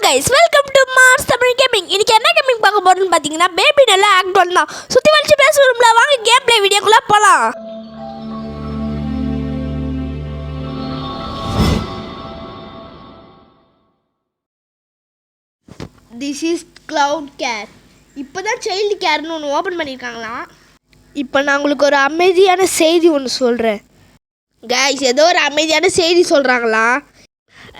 guys, welcome to Mars Tamil Gaming. இன்னைக்கு என்ன gaming பார்க்க போறோம்னு பாத்தீங்கன்னா பேபி நல்ல ஆக்ட் 1 தான். சுத்தி வளைச்சு பேசுறோம்ல, வாங்க கேம் ப்ளே வீடியோக்குள்ள போலாம். This is Cloud Care. இப்போதான் சைல்டு கேர்னு ஒன்று ஓப்பன் பண்ணியிருக்காங்களாம். இப்போ நான் உங்களுக்கு ஒரு அமைதியான செய்தி ஒன்று சொல்கிறேன். கைஸ், ஏதோ ஒரு அமைதியான செய்தி சொல்கிறாங்களா.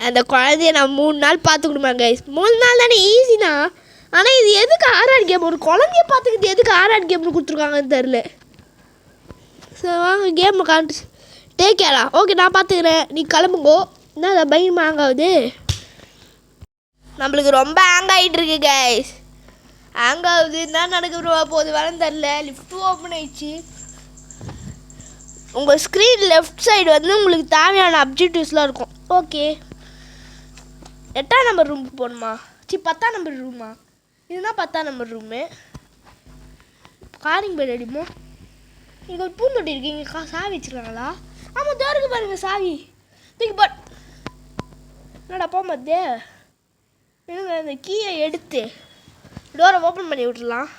அந்த குழந்தைய நான் 3 நாள் பார்த்துக்கணுமா கைஸ்? 3 நாள் தானே, ஈஸி தான். ஆனால் இது எதுக்கு ஆர்ஆர் கேம்? ஒரு குழந்தைய பார்த்துக்கிட்டு எதுக்கு ஆர்ஆர் கேம்னு கொடுத்துருக்காங்கன்னு தெரில. சரி வாங்க கேம் காட்டு. டேக் கேரா. ஓகே, நான் பார்த்துக்கிறேன், நீ கிளம்புங்கோ. என்ன அதை பயமா ஹேங் ஆகுது? நம்மளுக்கு ரொம்ப ஹேங் ஆகிட்டு இருக்கு கைஸ். ஹேங் ஆகுது, என்ன நடக்க போகுது வரன்னு தெரில. லிஃப்ட் ஓப்பன் ஆயிடுச்சு. உங்கள் ஸ்க்ரீன் லெஃப்ட் சைடு வந்து உங்களுக்கு தேவையான அப்ஜெக்டிவ்ஸ்லாம் இருக்கும். ஓகே, 8ஆம் நம்பர் ரூமுக்கு போகணுமா? 10ஆம் நம்பர் ரூமா? இதுதான் 10ஆம் நம்பர் ரூமு. காரிங் பெட் அடிமோ. இங்கே ஒரு பூந்தொட்டி இருக்கு. இங்கே சாவி வச்சுருக்காங்களா? ஆமாம், தோருக்கு பாருங்கள் சாவி. தூக்கி போட். என்னடா போக மாட்டே? என்னங்க, இந்த கீயை எடுத்து டோரை ஓப்பன் பண்ணி விட்டுடலாம்.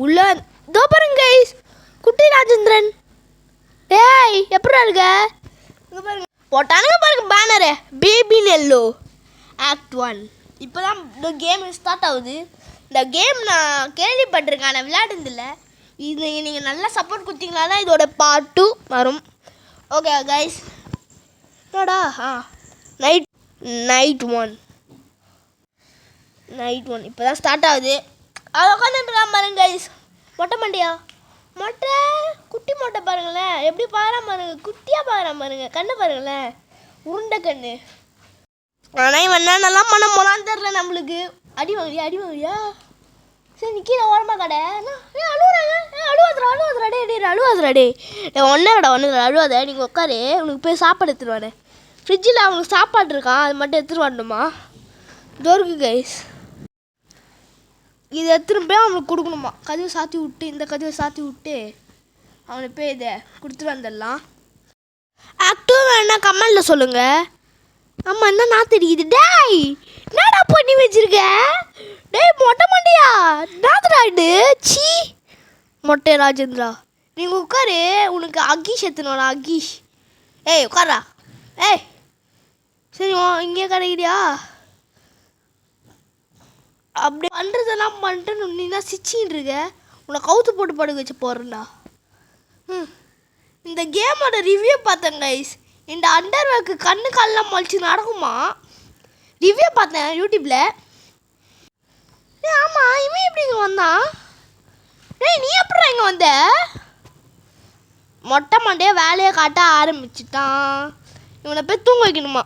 உள்ள தோ பாருங்க கைஸ், குட்டி ராஜேந்திரன். டேய், எப்படா இருக்க? இங்கே பாருங்க, போட்டானுங்க பாருங்க பேனரு, பேபி நெல்லோ ஆக்ட் 1. இப்போ தான் இந்த கேம் ஸ்டார்ட் ஆகுது. இந்த கேம் நான் கேள்விப்பட்டிருக்கேன், ஆனால் விளையாடுறதில்ல. இது நீங்கள் நல்லா சப்போர்ட் கொடுத்தீங்களா தான் இதோட பார்ட் 2 வரும். ஓகே கைஸ், என்னடா நைட் ஒன் இப்போ தான் ஸ்டார்ட் ஆகுது. அதை உட்காந்துட்டுருக்கான் பாருங்க கைஸ். மொட்டை மண்டியா? மொட்டை குட்டி மொட்டை பாருங்களேன், எப்படி பார்க்குறான் பாருங்க, குட்டியாக பார்க்குறான் பாருங்க. கண்ணு பாருங்களேன், உருண்டை கண்ணு. ஆனால் இவன் நல்லா பண்ண போனான்னு தெரில நம்மளுக்கு. அடி வாங்குறியா? சரி, நீ கீழே ஓரமாக கடை. அழுவாதுடா டே. அழுவாத, நீங்கள் உட்காரு. உனக்கு போய் சாப்பாடு எடுத்துகிட்டு வரேன். ஃப்ரிட்ஜில் அவனுக்கு சாப்பாடு இருக்கான், அது மட்டும் எடுத்துகிட்டு வரணுமா? தோருக்கு கைஸ், இதை எடுத்துகிட்டு போய் அவனுக்கு கொடுக்கணுமா? கதவை சாத்தி விட்டு, இந்த கதவை சாத்தி விட்டு அவனுக்கு போய் இதை கொடுத்துட்டு வந்துடலாம். ஆக்டிவ் வேணா கமெண்டில் சொல்லுங்கள். ஆமாம், என்ன நான் தெரியுது? டேய், என்னடா பண்ணி வச்சிருக்க? டேய் மொட்டை மண்டியா, நாத்துடா இது. சீ மொட்டை ராஜேந்திரா, நீங்கள் உட்காரு. உனக்கு அகீஷ் எத்தனோடா? அகீஷ், ஏய் உட்காரா. ஏய் சரி, இங்கே கிடைக்கிறியா? அப்படி பண்ணுறதெல்லாம் பண்ணிட்டு நீ தான் சிச்சின்னு இருக்க. உன்னை கவுத்து போட்டு படுக்க வச்சு போகிறேன்டா. இந்த கேமோட ரிவ்யூ பார்த்தேன் கைஸ். இந்த அண்டர்வேர்க்கு கண்ணு காலெலாம் முளைச்சி நடக்குமா? ரிவ்யூ பார்த்தேன் யூடியூப்பில். ஆமாம், இவன் எப்படி இங்கே வந்தான்? டேய், நீ எப்படா இங்கே வந்த? மொட்டை மண்டையே வேலையை காட்ட ஆரம்பிச்சிட்டான். இவனை போய் தூங்க வைக்கணுமா?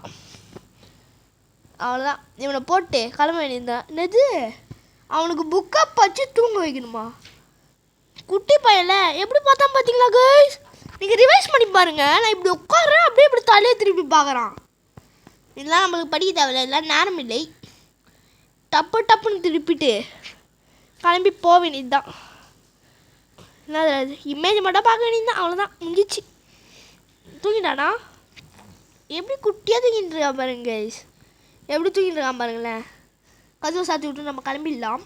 அவ்வளோதான், இவனை போட்டு கிளம்ப வேண்டியதுதான். என்னது, அவனுக்கு புக்கை வச்சு தூங்க வைக்கணுமா? குட்டி பையன்ல எப்படி பார்த்தா பார்த்தீங்களா கைஸ்? நீங்கள் ரிவைஸ் பண்ணி பாருங்கள். நான் இப்படி உட்காடுறேன், அப்படியே இப்படி தலையை திருப்பி பார்க்குறான். இதெல்லாம் நம்மளுக்கு படிக்க தேவையில்லை, இதெல்லாம் நேரம் இல்லை. டப்புன்னு திருப்பிட்டு கிளம்பி போக வேண்டியது தான். என்ன இமேஜ் மட்டும் பார்க்க வேண்டியது தான், அவ்வளோதான், முடிஞ்சிச்சு. தூங்கிட்டானா? எப்படி குட்டியாக தூங்கிட்டு இருக்கான் பாருங்க கைஸ், எப்படி தூங்கிட்டு இருக்கான் பாருங்களேன். கதவை சாத்தி விட்டு நம்ம கிளம்பிடலாம்.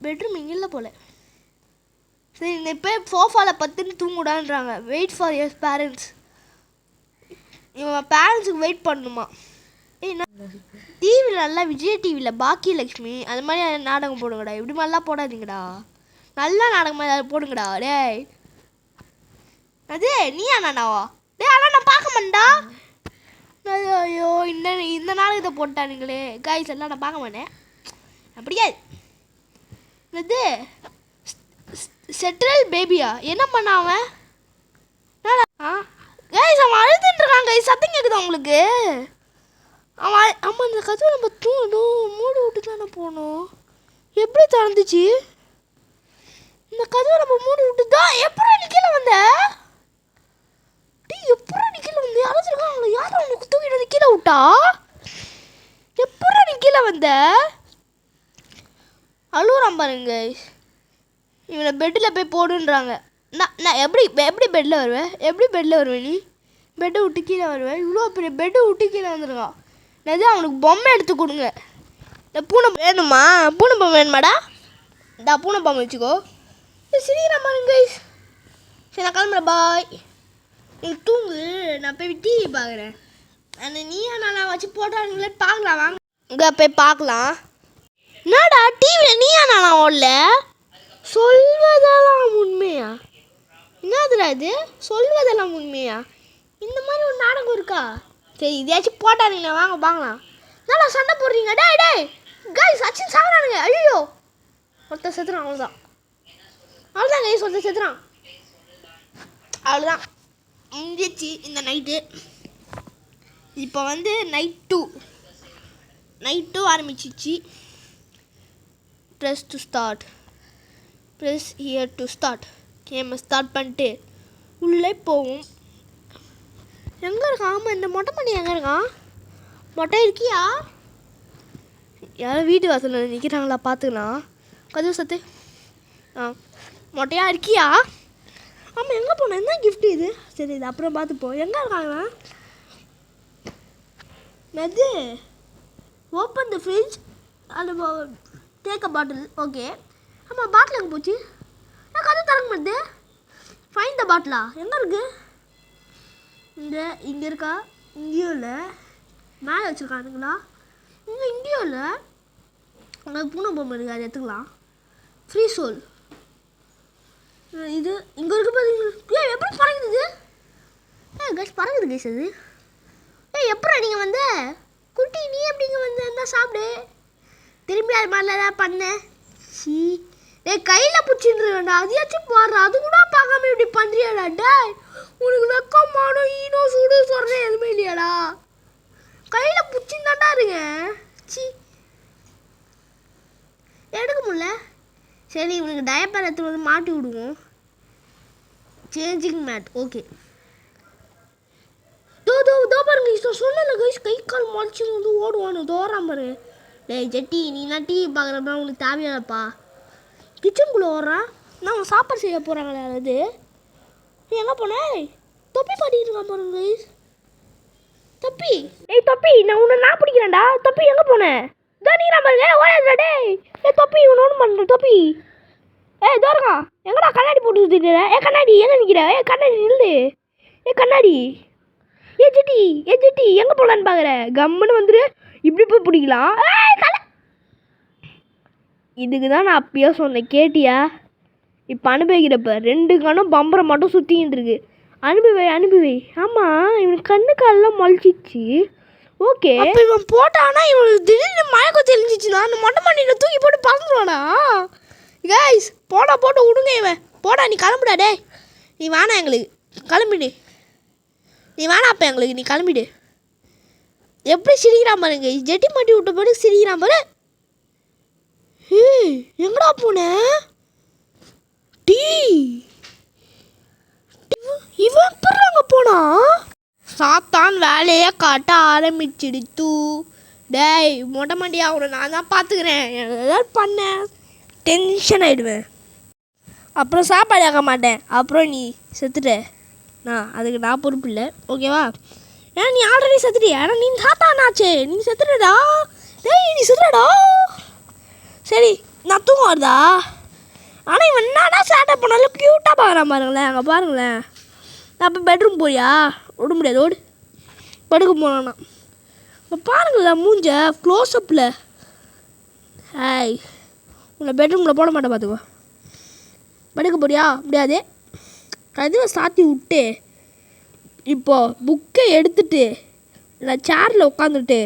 பெட்ரூம் இங்கே இல்லை போல். சரி, இந்த இப்போ சோஃபாவில் பத்துன்னு தூங்கிடான்றாங்க. Wait for your parents. இவன் பேரண்ட்ஸுக்கு வெயிட் பண்ணணுமா? ஏன்னா டிவியில் நல்லா விஜய் டிவியில் பாக்கியலக்ஷ்மி அது மாதிரி நாடகம் போடுங்கடா. இப்படி மாதிரிலாம் போடாதீங்கடா, நல்லா நாடகம் மாதிரி போடுங்கடா. டேய், அது நீயா நானாவா? டே, ஆனால் நான் பார்க்க மாட்டேன்டா. ஐயோ, இந்த நாடகத்தை போட்டானுங்களே கைஸ், எல்லாம் நான் பார்க்க மாட்டேன். அப்படியாது. இது செட்ரல் பேபியா? என்ன பண்ண அவன்? கைஸ், அவன் அழுதுட்டு இருக்கான் கைஸ். சத்தம் கேட்குதா உங்களுக்கு? அவன் ஆமாம், இந்த கதவை நம்ம தூங்கணும், மூடி விட்டு தானே போகணும். எப்படி திறந்துச்சு இந்த கதவை? நம்ம மூடி விட்டு தான். எப்படா நீ கீழே வந்த? எப்படா நீ கீழே வந்து அழைச்சிருக்காங்களா? யாரும் அவனுக்கு தூக்கிட்டு வந்து கீழே விட்டா? எப்படா நீ கீழே வந்த? அழுகுறான் பாருங்க. இவனை பெட்டில் போய் போடுன்றாங்க. நான் எப்படி பெட்டில் வருவேன்? எப்படி பெட்டில் வருவேன்? நீ பெட்டை விட்டு கீழே வருவேன்? இவ்வளோ பெரிய பெட்டை விட்டு கீழே வந்துருக்கான். என்னது அவனுக்கு பொம்மை எடுத்து கொடுங்க. இந்த பூனை வேணுமா? பூனை பொம்மை வேணுமாடா? இந்த பூனை பொம்மை வச்சுக்கோ. சீக்கிரம் பாருங்க கைஸ். சரி நான் கிளம்புறேன், பாய். நீ தூங்கு, நான் போய் டிவி பார்க்குறேன். அந்த நீயா நானா வச்சு போட்டானுங்களே, பார்க்கலாம் வாங்க. இங்கே போய் பார்க்கலாம். என்னடா டிவியில் நீயா நானா ஓடல? சொல்வதெல்லாம் உண்மையா? என்னதுடா இது? சொல்வதெல்லாம் உண்மையா? இந்த மாதிரி ஒரு நாடகம் இருக்கா? சரி இதையாச்சும் போட்டானுங்களே, வாங்க பார்க்கலாம். நல்லா சண்டை போடுறீங்க. டே டே கைஸ், சச்சின் சாகுறானுங்க. ஐயோ ஒருத்தர் செத்துறான். அவ்வளோதான் கைஸ், ஒருத்தர் செத்துறான். அவ்வளோதான் முடிஞ்சிச்சு இந்த நைட்டு. இப்போ வந்து நைட் 2 ஆரம்பிச்சிச்சு. Press to start, press here to start. கேமை ஸ்டார்ட் பண்ணிட்டு உள்ளே போவோம். எங்கே இருக்கான்? ஆமாம், இந்த மொட்டை பண்ணி எங்கே இருக்கான்? மொட்டை இருக்கியா? யாரும் வீட்டு வாசலில் நிற்கிறாங்களா பார்த்துக்கலாம். கதவு சத்து. மொட்டையா இருக்கியா? ஆமாம், எங்கே போனேன்? என்ன கிஃப்ட் இது? சரி இது அப்புறம் பார்த்துப்போம். எங்கே இருக்காங்க? நது ஓப்பன் த ஃப்ரிட்ஜ் அது டேக் அ பாட்டில். ஓகே. ஆமாம், பாட்டில் எங்கே போச்சு? கதவு திறக்க மாட்டேது. ஃபைன் த பாட்டிலா? எங்கே இருக்குது? இங்கே இருக்கா? இங்கேயும் இல்லை. மேலே வச்சுருக்கானுங்களா? இங்கேயும் இல்லை. அங்கே பூனை பொம்மை இருக்குது, அதை எடுத்துக்கலாம். ஃப்ரீ சோல் இது இங்கே இருக்கு பார்த்தீங்களா? எப்படி பறகுது? கைஸ் பறகுது கைஸ் அது. எப்படா நீங்கள் வந்து குட்டி நீ எப்படிங்க வந்து இருந்தால் சாப்பிடு. திரும்பி அது மாதிரில ஏதாவது பண்ண. சி கையில் பிடிச்சிட்டுருவேண்டா. அதையாச்சும் பாடுற, அது கூட பார்க்காம இப்படி பண்ணுறியாடா? டே உனக்கு வெக்கமான ஈனோ சூடு சொல்கிறேன் எதுவுமே இல்லையாடா? கையில் பிடிச்சின்னு இருங்க. சி எடுக்க முடியல. சரி இவனுக்கு டயப்பர் எடுத்து வந்து மாட்டி விடுவோம். Changing mat. ஓகே. தோ பாருங்க கைஸ், சொல்லலை கைஸ், கை கால் முளைச்சி வந்து ஓடுவானு தோறான் பாரு. டேய் ஜெட்டி, நீலாம் டிவி பார்க்குறப்ப உனக்கு தேவையானப்பா. கிச்சனுக்குள்ளே ஓடுறான். நான் சாப்பாடு செய்ய போகிறாங்களே அது. நீ எங்கே போனேன்? தொப்பி பாடிட்டு இருக்கான் பாருங்க கைஸ். தொப்பி, தொப்பி, நான் பிடிக்கிறேன்டா. தொப்பி எங்கே போனேன்? இதோ நீ பாருங்க ஓடாதா? டேய் தொப்பி இவனு ஒன்றும் பண்ணுற. தொப்பி தோறங்க எங்கடா கண்ணாடி போட்டு சுற்றிட்டு? கண்ணாடி எங்கே நிற்கிற? கண்ணாடி நில்லு. கண்ணாடி. ஜெட்டி எங்கே போகலான்னு பார்க்குற? கம்முன்னு வந்துரு. இப்படி போய் பிடிக்கலாம். இதுக்கு தான் நான் அப்பயே சொன்னேன், கேட்டியா? இப்போ அனுபவிக்கிறப்ப 2 கண்ணும் பம்பரை மட்டும் சுற்றிக்கிட்டு இருக்கு. அனுபவி. ஆமாம், இவனுக்கு கண்ணு காலெல்லாம் முளைச்சிச்சு. ஓகே. இப்போ இவன் போட்டானா இவனுக்கு திடீர்னு மயக்கம் தெளிஞ்சிச்சுனா அந்த மொட்டை மாடியில் தூக்கி போட்டு பறந்துடுவானா? கைஸ் போட்டு விடுங்க. இவன் போடா, நீ கிளம்புடா. டே நீ வேணாம் எங்களுக்கு, கிளம்பிடு. நீ வேணாம் அப்போ எங்களுக்கு, நீ கிளம்பிடு. எப்படி சிரிக்கிறான் பாருங்க. ஜெட்டி மாட்டி விட்ட போது சிரிக்கிறான் பாரு. எங்கடா போன? இவன் எப்படி அங்கே போனா? சாத்தான் வேலையை காட்ட ஆரம்பிச்சிடுத்து. டேய் மொட்டை மாட்டியா, அவனை நான் தான் பார்த்துக்கிறேன். ஏதாவது பண்ணேன் டென்ஷன் ஆகிடுவேன். அப்புறம் சாப்பாடு ஆக்க மாட்டேன். அப்புறம் நீ செத்துட்ட. அதுக்கு நான் பொறுப்பு இல்லை, ஓகேவா? ஏன்னா நீ ஆல்ரெடி செத்துட்டியா? ஏன்னா நீ சாத்தானாச்சே, நீ செத்துடா. டேய் நீ செத்துடா. சரி நான் தூங்க வருதா? ஆனால் இவன் என்னடா சேட்டை பண்ணாலும் க்யூட்டாக பார்க்குறான் பாருங்களேன். அங்கே பாருங்களேன். நான் இப்போ பெட்ரூம் போறியா? விட முடியாது, ஓடு. படுக்க போனான்னா இப்போ பாருங்களேன் மூஞ்ச க்ளோஸ்அப்பில். உன்னை பெட்ரூமில் போட மாட்டேன் பார்த்துக்கோ. படுக்க போறியா? முடியாது. கதவை சாத்தி விட்டு இப்போது புக்கை எடுத்துட்டு நான் சேரில் உட்காந்துட்டு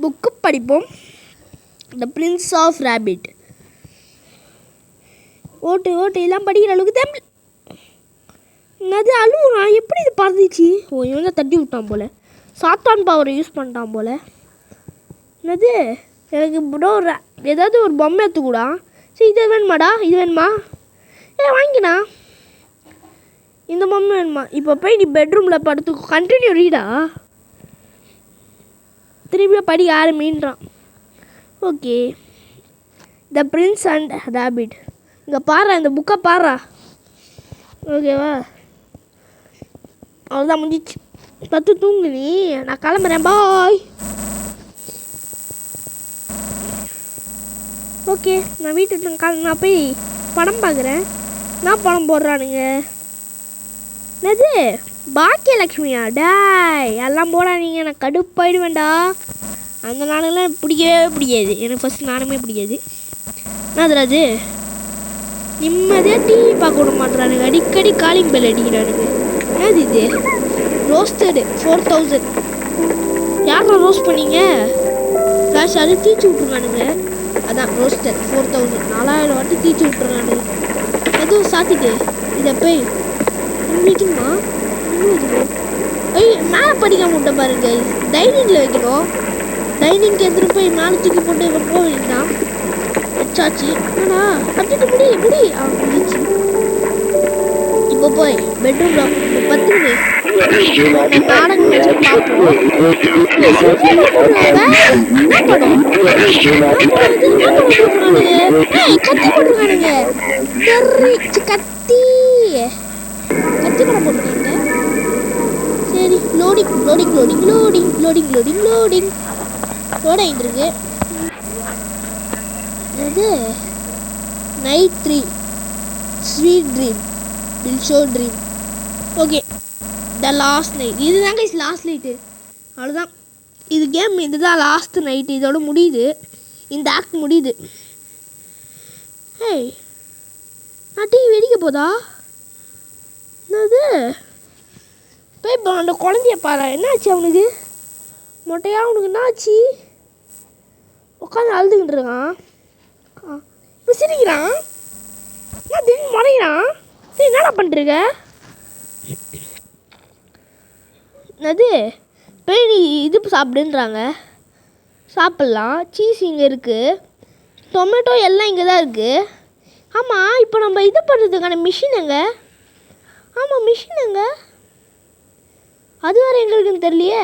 புக்கு படிப்போம். The prince of rabbit. ஓட்டு எல்லாம் படிக்கிற அளவுக்கு தமிழ். அது அழுவுறான். எப்படி இது பறந்துச்சு? இவன் தான் தட்டி விட்டான் போல். சாத்தான் பவரை யூஸ் பண்ணிட்டான் போல். என்னது எனக்கு ப்ரோ ஏதாவது ஒரு பொம்மை எடுத்துக்கூடா. சரி இது வேணுமாடா? இது வேணுமா? வாங்கினா இந்த பொம்மை வேணுமா? இப்போ போய் நீ பெட்ரூமில் படுத்து கண்டினியூ ரீடா. திரும்பியும் படிக்க ஆரம்பின்றான். Okay. The prince and rabbit. இங்கே பாரு, இந்த புக்கை பாரா. ஓகேவா? அவ்வளோதான் முடிஞ்சிச்சு. தூங்கு நீ. நான் கிளம்புறேன், பாய். ஓகே நான் வீட்டுக்கு நான் போய் படம் பார்க்குறேன். நான் படம் போடுறானுங்க. என்னது பாக்கியலக்ஷ்மியா? டாய் எல்லாம் போடாதீங்க, நான் கடுப்பாயிடுவேண்டா. அந்த நானுங்களாம் பிடிக்கவே பிடிக்காது எனக்கு. ஃபஸ்ட் நானுமே பிடிக்காது. என்னதுல அது நிம்மதியாக டிவி பார்க்க விட மாட்டுறானுங்க. அடிக்கடி காலிங் பெல் அடிக்கிறானுங்க. என்னது இது? ரோஸ்டடு 4000. யாரா ரோஸ்ட் பண்ணீங்க? காசு அது தீச்சு விட்ருக்கானுங்க. அதான் ரோஸ்டட் 4000 4000 வாட்டி தீச்சு விட்ருக்கானுங்க. எதுவும் சாத்திட்டு இதை போய் வைக்கணுமா? ஐயோ மேலே படிக்க முட்டை பாருங்க. டைனிங்கில் வைக்கணும். டைனிங்க்கு எடுத்துகிட்டு போய் மேலே தூக்கி போட்டு போக வேண்டாம். வச்சாச்சு. ஆனா அப்படிட்டு முடி முடிச்சு. இப்போ போய் பெட்ரூம்ல 10 மணி நாடகம் வச்சு பார்ப்போம். கத்தி போட்டுருக்கானுங்க. கத்தி படம் போட்டுருக்காங்க. சரி loading loading loading loading loading loading loading load ஆகிட்டு இருக்கு. இது night 3 sweet dream will show dream. Okay the last night. இதுதாங்க லாஸ்ட் நைட்டு. அவ்வளோதான் இது கேம். இதுதான் லாஸ்ட் நைட்டு. இதோட முடியுது. இந்த ஆக்ட் முடியுது. ஏய் நான் டிவி வெடிக்க போதா? என்னது போய் இப்போ அந்த குழந்தைய பாரு. என்னாச்சு அவனுக்கு? மொட்டையா அவனுக்கு என்னாச்சு? உட்காந்து அழுதுகிட்டு இருக்கான். இப்போ சிரிக்கிறான். என்ன திடீர்னு முறைகிறான்? சரி என்னடா பண்ணுறீங்க? அது போய் நீ இது சாப்பிடுன்றாங்க. சாப்பிட்லாம். சீஸ் இங்கே இருக்குது. டொமேட்டோ எல்லாம் இங்கே தான் இருக்குது. ஆமாம் இப்போ நம்ம இது பண்ணுறதுக்கான மிஷின் எங்கே? ஆமாம் மிஷின் எங்கே? அது வேறு எங்களுக்குன்னு தெரியலையே.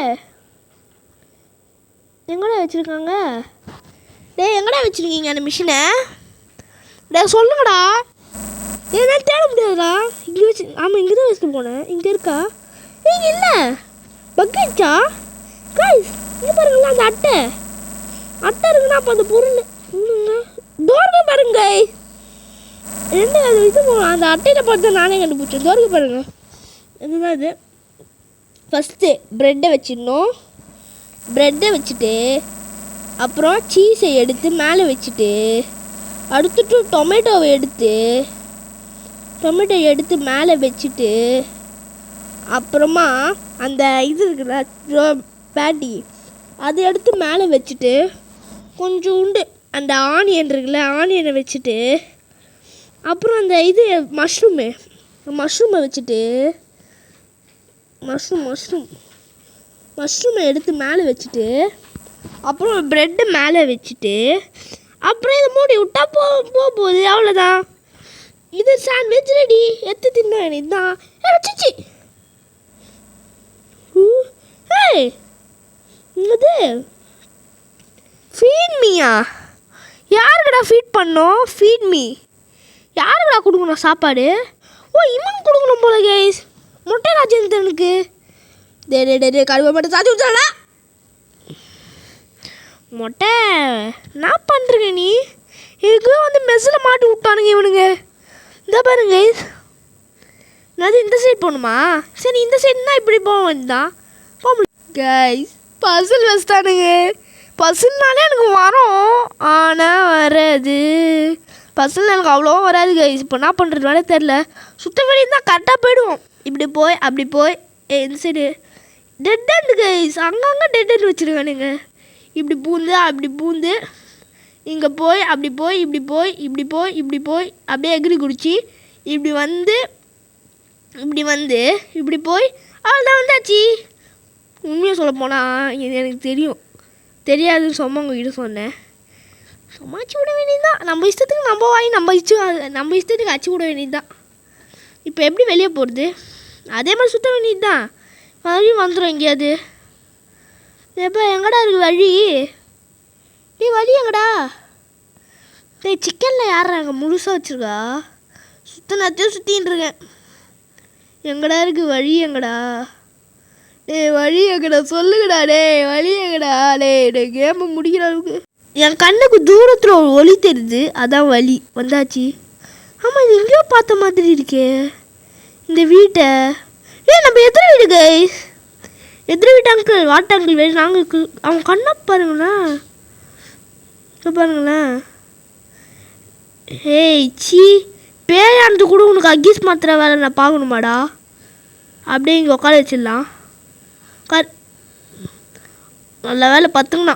எங்கடா வச்சுருக்காங்க? டேய் எங்கடா வச்சுருக்கீங்க அந்த மிஷினை? டே சொல்லுங்கடா. என்னால் தேட முடியாதுடா. இங்கே வச்சு. ஆமாம் இங்கே தான் வச்சுட்டு போனேன். இங்கே இருக்கா? இங்கே இல்லை. பக்கிச்சா கைஸ் இங்கே பாருங்களா அந்த அட்டை இருக்குன்னா அப்போ அந்த பொருள் தோர்க்க பாருங்க. ரெண்டு அது இது அந்த அட்டையில் பார்த்து நானே கண்டுபிடிச்சேன். தோர்க்க பாருங்க. இதுதான் இது. ஃபஸ்ட்டு ப்ரெட்டை வச்சிடணும். ப்ரெட்டை வச்சுட்டு அப்புறம் சீஸை எடுத்து மேலே வச்சுட்டு அடுத்துட்டு டொமேட்டோவை எடுத்து மேலே வச்சுட்டு அப்புறமா அந்த இது இருக்குல்ல பேட்டி அதை எடுத்து மேலே வச்சுட்டு கொஞ்சோண்டு அந்த ஆனியன் இருக்குல்ல ஆனியனை வச்சுட்டு அப்புறம் அந்த இது மஷ்ரூமை வச்சுட்டு மஷ்ரூமை எடுத்து மேலே வச்சுட்டு அப்புறம் ப்ரெட்டு மேலே வச்சுட்டு அப்புறம் இதை மூடி விட்டா போகுது. அவ்வளோதான். இது சாண்ட்விச் ரெடி. எடுத்து தின்ன வேண்டியதுதான். சிச்சி இது ஃபீட் மீயா? யாருக்கடா ஃபீட் பண்ணோம்? ஃபீட் மீ யாருக்கடா கொடுக்கணும் சாப்பாடு? ஓ இவன் கொடுக்கணும் போல கைஸ். முட்டை ராஜேந்திரனுக்கு கழுவ மட்டும் சாச்சி விட்டாடா மொட்டை. நான் பண்ணுறேங்க நீ எனக்கு வந்து மெஸ்ஸில் மாட்டி விட்டானுங்க இவனுங்க. இந்த பாருங்க நான் இந்த சைட் போகணுமா? சரி இந்த சைடுனா இப்படி போக வேண்டியதான். போக முடியும் கைஸ். பசில் வச்சுட்டானுங்க. பசில்னாலே எனக்கு வரும் ஆனால் வராது. பசில் எனக்கு அவ்வளோவா வராது கைஸ். இப்போ என்ன பண்ணுறது வேலை தெரில. சுத்த வெளியே தான் கரெக்டாக போயிடுவோம். இப்படி போய் அப்படி போய் இந்த சைடு டெட் ஹேண்டு கைஸ். அங்கங்கே டெட் ஹேண்ட் வச்சுருக்கானுங்க. இப்படி பூந்து அப்படி பூந்து இங்கே போய் அப்படி போய் இப்படி போய் இப்படி போய் இப்படி போய் அப்படியே எகிரி குடிச்சு இப்படி வந்து இப்படி போய் அவ்வளோதான் வந்தாச்சு. உண்மையாக சொல்ல போனால் இது எனக்கு தெரியாதுன்னு உங்ககிட்ட சொன்னேன். சமாளிச்சு விட வேண்டியதுதான். நம்ம இஷ்டத்துக்கு நம்ம வாங்கி நம்ம இஷ்டத்துக்கு அச்சு விட வேண்டியதுதான். இப்போ எப்படி வெளியே போகிறது? அதே மாதிரி சுற்ற வேண்டியது தான். மறுபடியும் வந்துடும் எங்கேயாவது. எப்போ எங்கடா இருக்குது வழி? வழி எங்கடா? சிக்கனில் யாரா அங்கே முழுசாக வச்சுருக்கா? சுற்றினத்தையும் சுற்றின்னு இருக்கேன். எங்கடா இருக்குது வழி? எங்கடா வழி எங்கடா சொல்லுங்கடா. வழி எங்கடா? கேமை முடிக்கிற அளவுக்கு என் கண்ணுக்கு தூரத்தில் ஒரு ஒளி தெரியுது, அதான் வலி. வந்தாச்சு. ஆமாம், இது எங்கேயோ பார்த்த மாதிரி இருக்கே இந்த வீட்டை. நம்ம எதிர வீடு கைஸ். எதிர வீட்டு அங்கிள், வாட்ட அங்கிள் வேறு நாங்கள் அவங்க கண்ணை பாருங்களேன். பாருங்களேன். ஏய் சி, பேயானது கூட உனக்கு அக்கீஸ் மாத்திர வேலை நான் பார்க்கணுமாடா? அப்படியே இங்கே உட்கார வச்சிடலாம். நல்ல வேலை பார்த்துங்கண்ணா.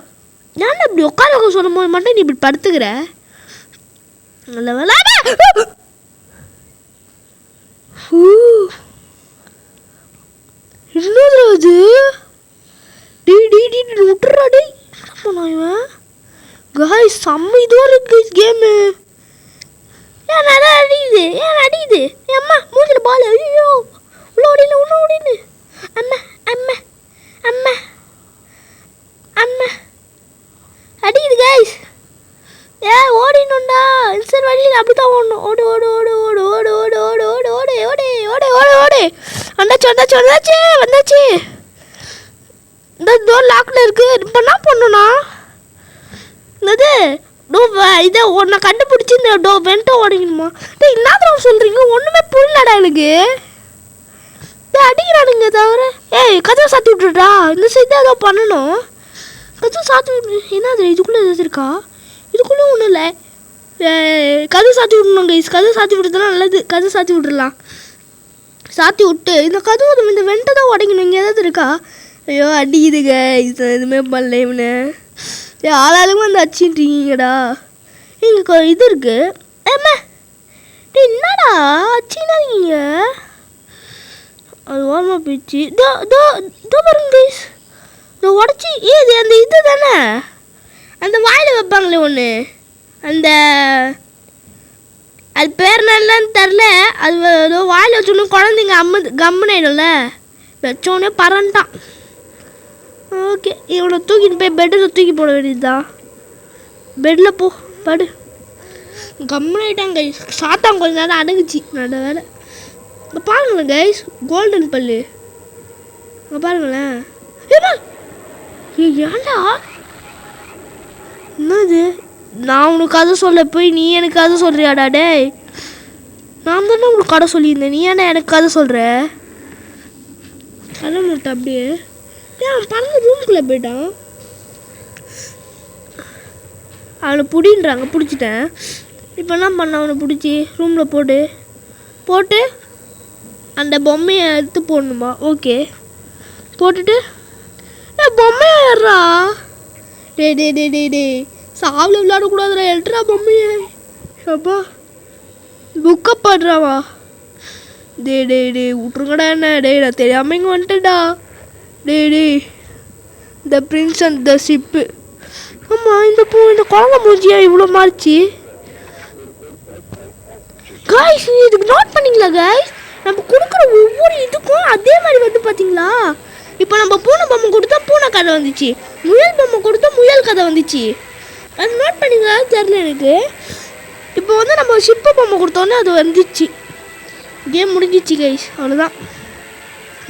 ஏன்னா இப்படி உட்கார சொல்லும் போது மட்டும் நீ இப்படி படுத்துக்கிற. நல்ல வேலை. என்னது அது? விட்டுறா டே. இவன் காய்ஸ் செம்ம இதுவாக இருக்கு கேமு. ஏன் நல்லா அடிக்குது, ஏன் அடிக்குது? அம்மா மூஞ்சில் பால். ஐயோ உள்ள ஓடினு, உள்ள ஓடினு. அம்மா அம்மா அம்மா அம்மா அடிக்குது காய்ஸ். ஓடினுண்டா இன்சர் வழியில் அப்படி தான் ஓடணும். ஓடு ஓடு ஓடு ஓடு ஓடு ஓடு ஓடு ஓடு ஓடு ஓடு ஓடு ஓடு ஓடு. வந்தாச்சு வந்தாச்சு வந்தாச்சு வந்தாச்சு. இந்த டோர் லாக்கில் இருக்குது. இப்போ என்ன பண்ணணும்னா என்னது இதை ஒன்றை கண்டுபிடிச்சி இந்த வெண்ட்டை ஓடிக்கணுமா? என்னதான் சொல்கிறீங்க? ஒன்றுமே புரியலடா எனக்கு. அடிக்கிறானுங்க தவிர. கதவை சாத்தி விட்டுட்டா. இந்த சைடு ஏதோ பண்ணணும். கதவை சாத்தி விட்டு என்னது இதுக்குள்ளே ஏதாவது இருக்கா? இதுக்குள்ளே ஒன்றும் இல்லை. கதவை சாத்தி விடணும் கைஸ். கதவை சாத்தி விட்டுறதுலாம் நல்லது. கதவை சாத்தி விட்டுடலாம். சாத்தி விட்டு இந்த கதவு இந்த வெண்ட்டை தான் உடைக்கணும். இங்கே ஏதாவது இருக்கா? ஐயோ அடிக்குதுங்க. இது எதுவுமே பண்ணல இவனு. ஆளாளுக்கும் வந்து அச்சின்றீங்கடா. இங்கே இது இருக்கு. ஏம்மா என்னடா அச்சின்னா இருக்கீங்க? அது ஓரமாக போயிடுச்சு. பாருங்க கைஸ். இந்த உடச்சி இது அந்த இது தானே அந்த வாயில் வைப்பாங்களே ஒன்று. அந்த அது பேர் என்னன்னு தெரில. அது ஏதோ வாயில் வச்சோன்னு குழந்தைங்க கம்முன்னு ஆயிடும்ல. வச்சோடனே பறந்துட்டான். ஓகே, இவனை தூக்கிட்டு போய் பெட்டில் தூக்கி போட வேண்டியதுதான். பெட்டில் போ படு. கம்முன்னு ஆகிட்டாங்க கைஸ். சாத்தாங்க கொஞ்ச நேரம் அடங்குச்சு. நல்ல வேலை. இங்கே பாருங்களேன் கைஸ், கோல்டன் பல்லு. இங்கே பாருங்களேன். ஏன்டா என்னது? நான் உனக்கு கதை சொல்ல போய் நீ எனக்கு கதை சொல்கிறியாடா? டேய், நான் தானே உனக்கு கதை சொல்லியிருந்தேன். நீ ஏன்னா எனக்கு கதை சொல்கிற? கதை மட்டும் அப்படியே ஏன் பறந்து ரூம்குள்ளே போயிட்டான். அவனை பிடின்றாங்க. பிடிச்சிட்டேன். இப்போ என்ன பண்ண? அவனை பிடிச்சி ரூமில் போட்டு அந்த பொம்மையை எடுத்து போடணுமா? ஓகே, போட்டுட்டு பொம்மையை ஏறா. டே சாவில் விளையாடக்கூடாதுடா. எழுட்டுறா பொம்மையை. அப்பா புக்கை பாடுறாவா? டே விட்ருங்கடா. என்ன நான் தெரியாமல் இங்கே வந்துட்டேன்டா. டே the prince and the ship. ஆமாம், இந்த குழந்தை மூஞ்சியா இவ்வளோ மாறிச்சு காய்ஸ்? இதுக்கு நோட் பண்ணிங்களா காய்ஸ்? நம்ம கொடுக்குற ஒவ்வொரு இதுக்கும் அதே மாதிரி வந்து பார்த்தீங்களா? இப்போ நம்ம பூனை பொம்மை கொடுத்தா பூனை கதை வந்துச்சு. முயல் பொம்மை கொடுத்தா முயல் கதை வந்துச்சு. அது நோட் பண்ணிங்களா தெரியல எனக்கு. இப்போ வந்து நம்ம ஷிப்பு பொம்மை கொடுத்தோன்னே அது வந்துச்சு. கேம் முடிஞ்சிச்சு கைஸ். அவ்வளோதான்.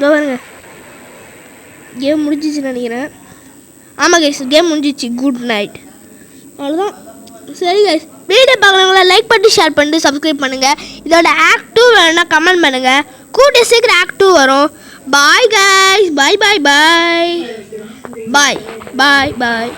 பாருங்க, கேம் முடிஞ்சிச்சுன்னு நினைக்கிறேன். ஆமாம் கைஸ், கேம் முடிஞ்சிச்சு. Good night. அவ்வளோதான். சரி கைஸ், வீடியோ பார்க்குறவங்கள லைக் பண்ணி ஷேர் பண்ணிட்டு சப்ஸ்கிரைப் பண்ணுங்கள். இதோட ஆக்ட் 2 வேணும்னா கமெண்ட் பண்ணுங்கள். கூடிய சீக்கிரம் ஆக்ட் 2 வரும். Bye guys. Bye bye bye bye bye பாய்.